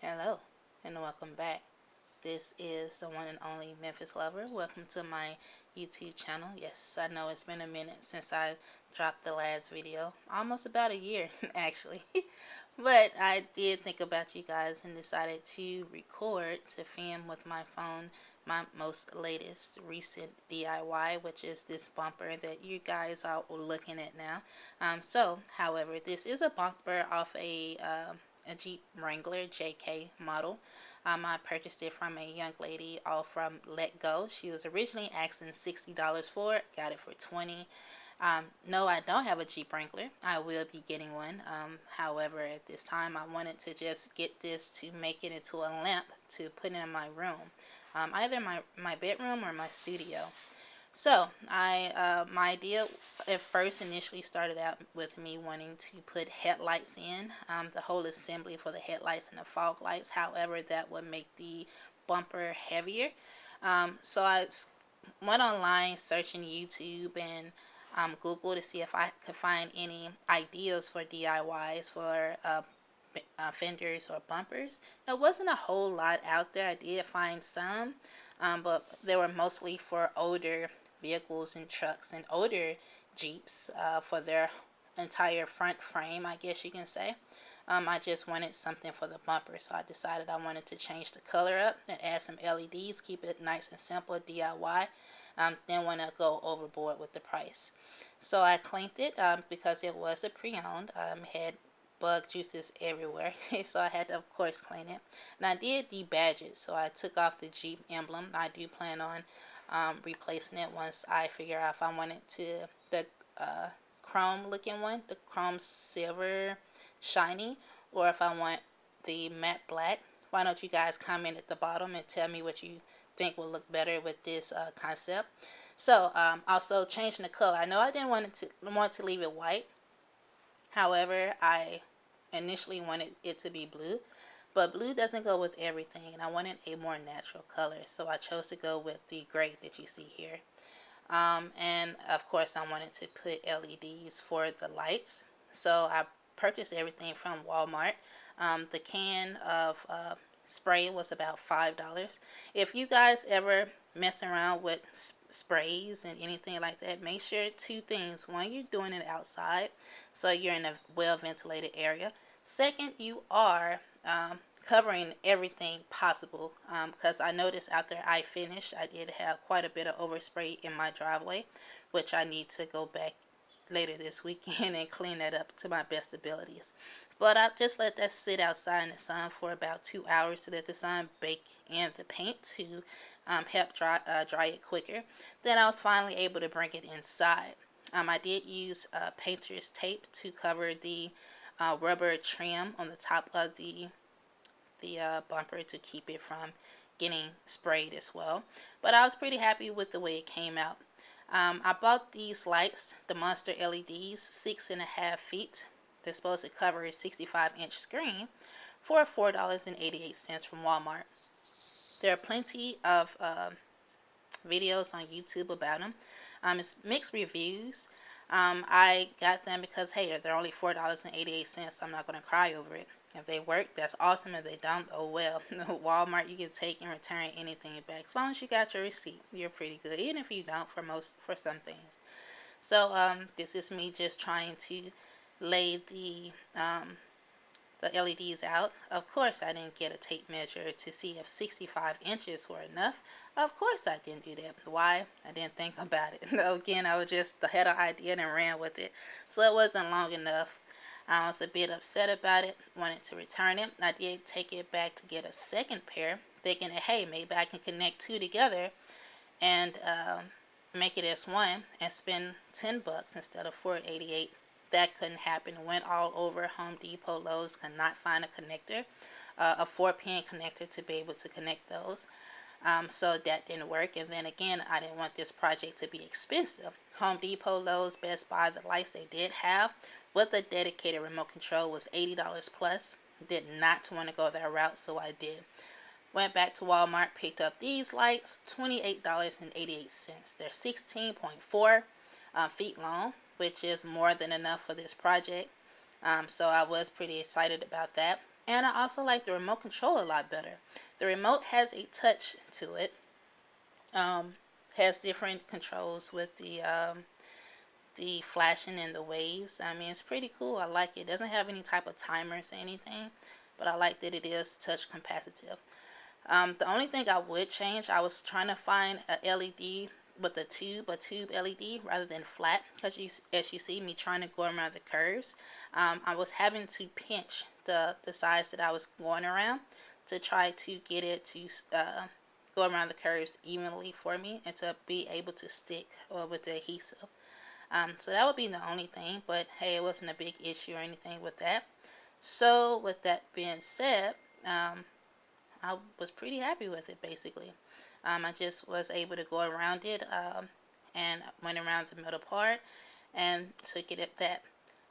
Hello and welcome back. This is the one and only Memphis Lover. Welcome to my YouTube channel. Yes, I know it's been a minute since I dropped the last video. Almost about a year, actually. But I did think about you guys and decided to record, to film with my phone, my most latest recent DIY, which is this bumper that you guys are looking at now. However, this is a bumper off a Jeep Wrangler JK model. I purchased it from a young lady all from Let Go. She was originally asking $60 for it, got it for $20. No, I don't have a Jeep Wrangler. I will be getting one. However, at this time, I wanted to just get this to make it into a lamp to put in my room, either my bedroom or my studio. So, my idea at first initially started out with me wanting to put headlights in, the whole assembly for the headlights and the fog lights. However, that would make the bumper heavier. So I went online searching YouTube and Google to see if I could find any ideas for DIYs for fenders or bumpers. There wasn't a whole lot out there. I did find some, but they were mostly for older vehicles and trucks and older Jeeps for their entire front frame, I guess you can say. I just wanted something for the bumper, so I decided I wanted to change the color up and add some LEDs, keep it nice and simple, DIY. Didn't want to go overboard with the price. So I cleaned it because it was a pre-owned. Had bug juices everywhere, so I had to, of course, clean it. And I did debadge it, so I took off the Jeep emblem. I do plan on replacing it once I figure out if I want it to the chrome looking one, the chrome silver shiny, or if I want the matte black. Why don't you guys comment at the bottom and tell me what you think will look better with this concept. So also changing the color. I know I didn't want to leave it white. However, I initially wanted it to be blue, but blue doesn't go with everything, and I wanted a more natural color, so I chose to go with the gray that you see here. And of course, I wanted to put LEDs for the lights, so I purchased everything from Walmart. The can of spray was about $5. If you guys ever mess around with sprays and anything like that, make sure two things. One, you're doing it outside, so you're in a well ventilated area. Second, you are covering everything possible, because I noticed after I finished, I did have quite a bit of overspray in my driveway, which I need to go back later this weekend and clean that up to my best abilities. But I just let that sit outside in the sun for about 2 hours to let the sun bake in the paint to help dry it quicker. Then I was finally able to bring it inside. I did use painter's tape to cover the rubber trim on the top of the bumper to keep it from getting sprayed as well. But I was pretty happy with the way it came out. I bought these lights, the Monster LEDs, 6.5 feet. They're supposed to cover a 65-inch screen for $4.88 from Walmart. There are plenty of videos on YouTube about them. It's mixed reviews. I got them because, hey, they're only $4.88. I'm not going to cry over it. If they work, that's awesome. If they don't, oh well. Walmart, you can take and return anything back. As long as you got your receipt, you're pretty good. Even if you don't, for some things. So this is me just trying to lay the LEDs out. Of course, I didn't get a tape measure to see if 65 inches were enough. Of course, I didn't do that. Why? I didn't think about it. Again, I was just had an idea and ran with it. So it wasn't long enough. I was a bit upset about it, wanted to return it. I did take it back to get a second pair, thinking that, hey, maybe I can connect two together and make it as one and spend $10 instead of $4.88. That couldn't happen. Went all over Home Depot, Lowe's, could not find a connector, a 4-pin connector to be able to connect those. So that didn't work. And then again, I didn't want this project to be expensive. Home Depot, Lowe's, Best Buy, the lights they did have with a dedicated remote control was $80 plus. Did not want to go that route, so I did. Went back to Walmart, picked up these lights, $28.88. They're 16.4 feet long, which is more than enough for this project. So I was pretty excited about that. And I also like the remote control a lot better. The remote has a touch to it. Um, has different controls with the flashing and the waves. I mean, it's pretty cool. I like it. It doesn't have any type of timers or anything, but I like that it is touch capacitive. The only thing I would change, I was trying to find a LED with a tube LED rather than flat, because as you see me trying to go around the curves, I was having to pinch the sides that I was going around to try to get it to go around the curves evenly for me and to be able to stick with the adhesive. So that would be the only thing, but hey, it wasn't a big issue or anything with that. So with that being said, I was pretty happy with it basically. I just was able to go around it and went around the middle part and took it at that.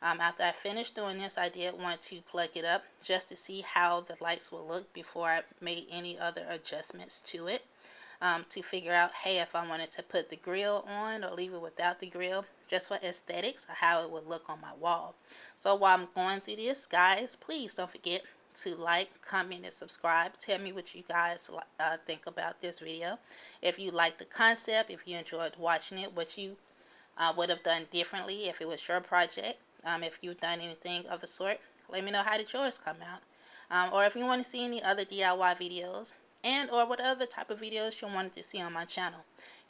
After I finished doing this, I did want to plug it up just to see how the lights will look before I made any other adjustments to it. To figure out, hey, if I wanted to put the grill on or leave it without the grill, just for aesthetics, or how it would look on my wall. So while I'm going through this, guys, please don't forget to like, comment, and subscribe. Tell me what you guys think about this video. If you like the concept, if you enjoyed watching it, what you would have done differently if it was your project. If you've done anything of the sort, let me know how did yours come out. Or if you want to see any other DIY videos, and or what other type of videos you wanted to see on my channel.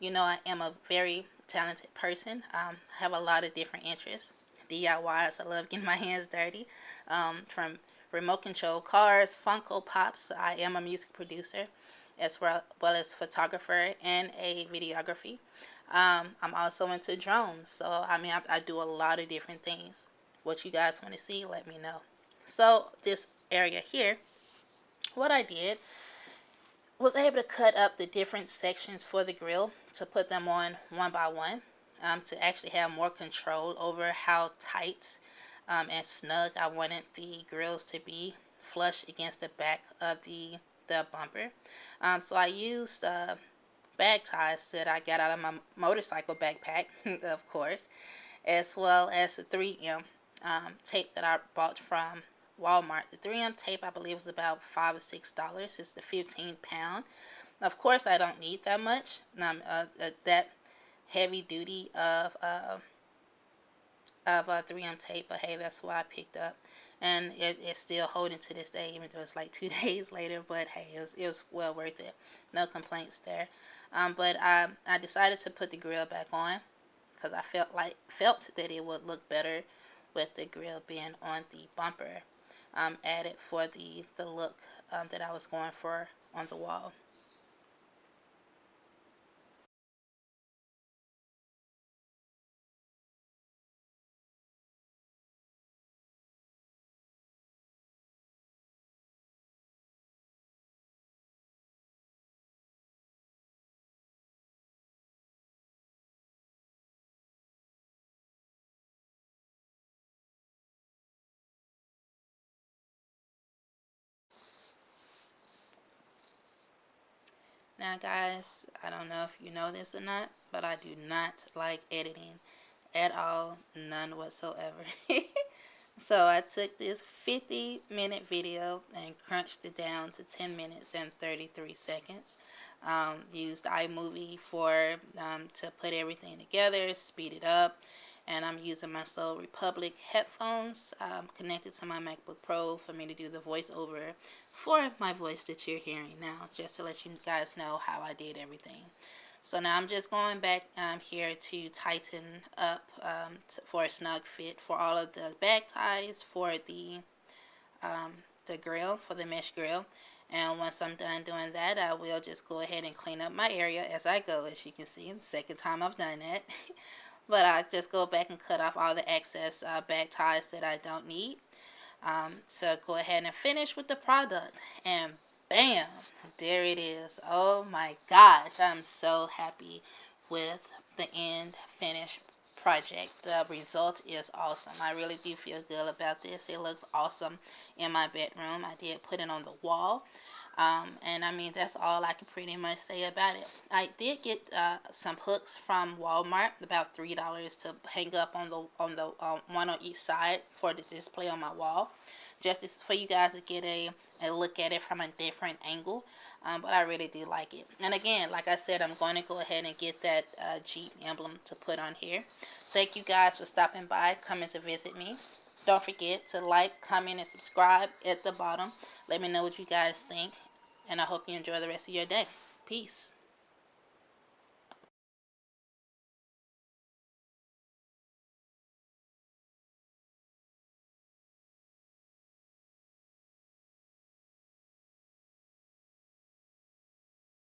You know, I am a very talented person. I have a lot of different interests. DIYs, I love getting my hands dirty. From remote control cars, Funko Pops. I am a music producer as well as photographer and a videography. I'm also into drones, so I mean I do a lot of different things. What you guys want to see, let me know. So this area here, what I did was able to cut up the different sections for the grill to put them on one by one, to actually have more control over how tight and snug I wanted the grills to be flush against the back of the bumper. So I used bag ties that I got out of my motorcycle backpack, of course, as well as the 3M tape that I bought from Walmart. The 3M tape, I believe, was about $5 or $6. It's the 15 pound. Of course, I don't need that much. That heavy duty of 3M tape, but hey, that's what I picked up, and it's still holding to this day, even though it's like 2 days later. But hey, it was well worth it. No complaints there. But I decided to put the grill back on because I felt that it would look better with the grill being on the bumper, added for the look that I was going for on the wall. Now, guys, I don't know if you know this or not, but I do not like editing at all, none whatsoever. So I took this 50-minute video and crunched it down to 10 minutes and 33 seconds. Used iMovie for to put everything together, speed it up, and I'm using my Soul Republic headphones connected to my MacBook Pro for me to do the voiceover for my voice that you're hearing now, just to let you guys know how I did everything. So now I'm just going back here to tighten up for a snug fit for all of the bag ties for the grill, for the mesh grill. And once I'm done doing that, I will just go ahead and clean up my area as I go, as you can see. The second time I've done that. But I just go back and cut off all the excess bag ties that I don't need. So go ahead and finish with the product, and bam, there it is. Oh my gosh, I'm so happy with the end finish project. The result is awesome. I really do feel good about this. It looks awesome in my bedroom. I did put it on the wall. And I mean, that's all I can pretty much say about it. I did get some hooks from Walmart, about $3 to hang up on the one on each side for the display on my wall. just for you guys to get a look at it from a different angle. But I really do like it. And again, like I said, I'm going to go ahead and get that Jeep emblem to put on here. Thank you guys for stopping by, coming to visit me. Don't forget to like, comment, and subscribe at the bottom. Let me know what you guys think. And I hope you enjoy the rest of your day. Peace.